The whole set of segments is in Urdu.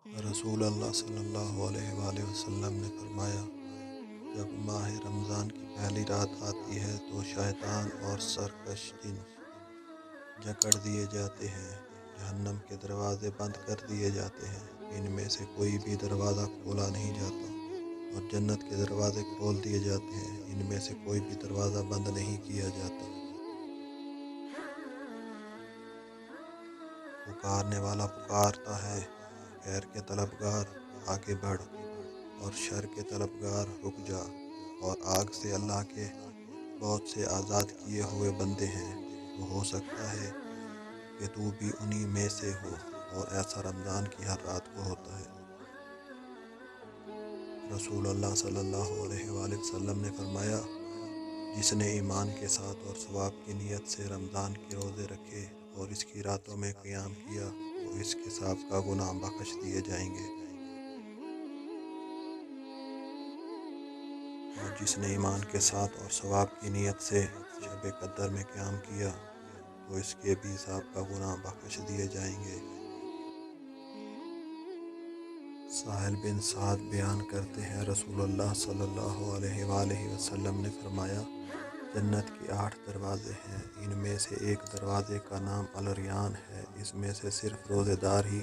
رسول اللہ صلی اللہ علیہ وآلہ وسلم نے فرمایا، جب ماہ رمضان کی پہلی رات آتی ہے تو شیطان اور سرکش جن جکڑ دیے جاتے ہیں، جہنم کے دروازے بند کر دیے جاتے ہیں، ان میں سے کوئی بھی دروازہ کھولا نہیں جاتا، اور جنت کے دروازے کھول دیے جاتے ہیں، ان میں سے کوئی بھی دروازہ بند نہیں کیا جاتا۔ پکارنے والا پکارتا ہے، خیر کے طلبگار آگے بڑھ، اور شر کے طلبگار رک جا۔ اور آگ سے اللہ کے بہت سے آزاد کیے ہوئے بندے ہیں، تو ہو سکتا ہے کہ تو بھی انہی میں سے ہو، اور ایسا رمضان کی ہر رات کو ہوتا ہے۔ رسول اللہ صلی اللہ علیہ وآلہ وسلم نے فرمایا، جس نے ایمان کے ساتھ اور ثواب کی نیت سے رمضان کے روزے رکھے اور اس کی راتوں میں قیام کیا تو اس کے سابقہ گناہ بخش دیے جائیں گے، اور جس نے ایمان کے ساتھ اور ثواب کی نیت سے شب قدر میں قیام کیا تو اس کے بھی سابقہ گناہ بخش دیے جائیں گے۔ سہل بن سعد بیان کرتے ہیں، رسول اللہ صلی اللہ علیہ وآلہ وسلم نے فرمایا، جنت کے 8 دروازے ہیں، ان میں سے ایک دروازے کا نام الریان ہے، اس میں سے صرف روزے دار ہی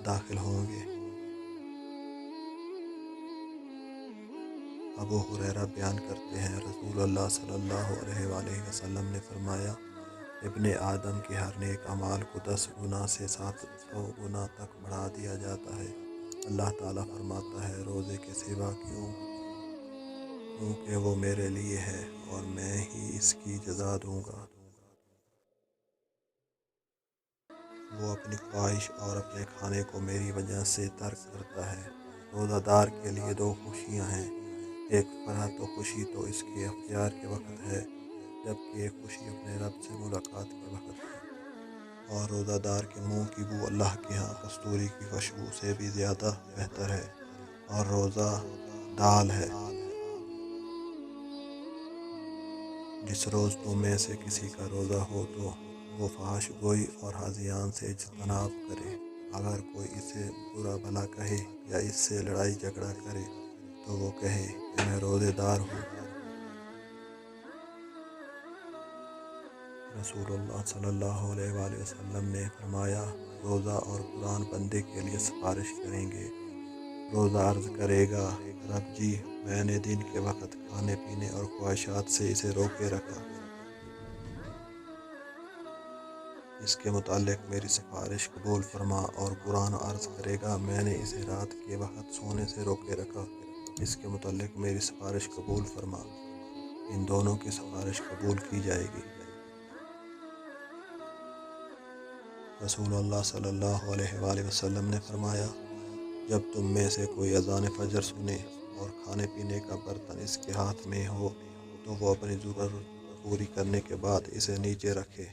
داخل ہوں گے۔ ابو ہریرہ بیان کرتے ہیں، رسول اللہ صلی اللہ علیہ وآلہ وسلم نے فرمایا، ابن آدم کے ہر نیک اعمال کو 10 گنا سے 700 گنا تک بڑھا دیا جاتا ہے۔ اللہ تعالیٰ فرماتا ہے، روزے کے سوا کیونکہ وہ میرے لیے ہے اور میں ہی اس کی جزا دوں گا۔ وہ اپنی خواہش اور اپنے کھانے کو میری وجہ سے ترک کرتا ہے۔ روزہ دار کے لیے 2 خوشیاں ہیں، ایک فرحت و خوشی تو اس کے افطار کے وقت ہے، جبکہ ایک خوشی اپنے رب سے ملاقات کے وقت ہے۔ اور روزہ دار کے منہ کی بو اللہ کے ہاں کستوری کی خوشبو سے بھی زیادہ بہتر ہے، اور روزہ ڈال ہے۔ جس روز تم میں سے کسی کا روزہ ہو تو وہ فحش گوئی اور ہذیان سے اجتناب کرے، اگر کوئی اسے برا بھلا کہے یا اس سے لڑائی جھگڑا کرے تو وہ کہے کہ میں روزے دار ہوں۔ رسول اللہ صلی اللہ علیہ وآلہ وسلم نے فرمایا، روزہ اور قرآن بندے کے لیے سفارش کریں گے۔ روزہ عرض کرے گا، رب جی، میں نے دن کے وقت کھانے پینے اور خواہشات سے اسے روکے رکھا، اس کے متعلق میری سفارش قبول فرما۔ اور قرآن عرض کرے گا، میں نے اسے رات کے وقت سونے سے روکے رکھا، اس کے متعلق میری سفارش قبول فرما۔ ان دونوں کی سفارش قبول کی جائے گی۔ رسول اللہ صلی اللہ علیہ وآلہ وسلم نے فرمایا، جب تم میں سے کوئی اذان فجر سنے اور کھانے پینے کا برتن اس کے ہاتھ میں ہو تو وہ اپنی ضرورت پوری کرنے کے بعد اسے نیچے رکھے۔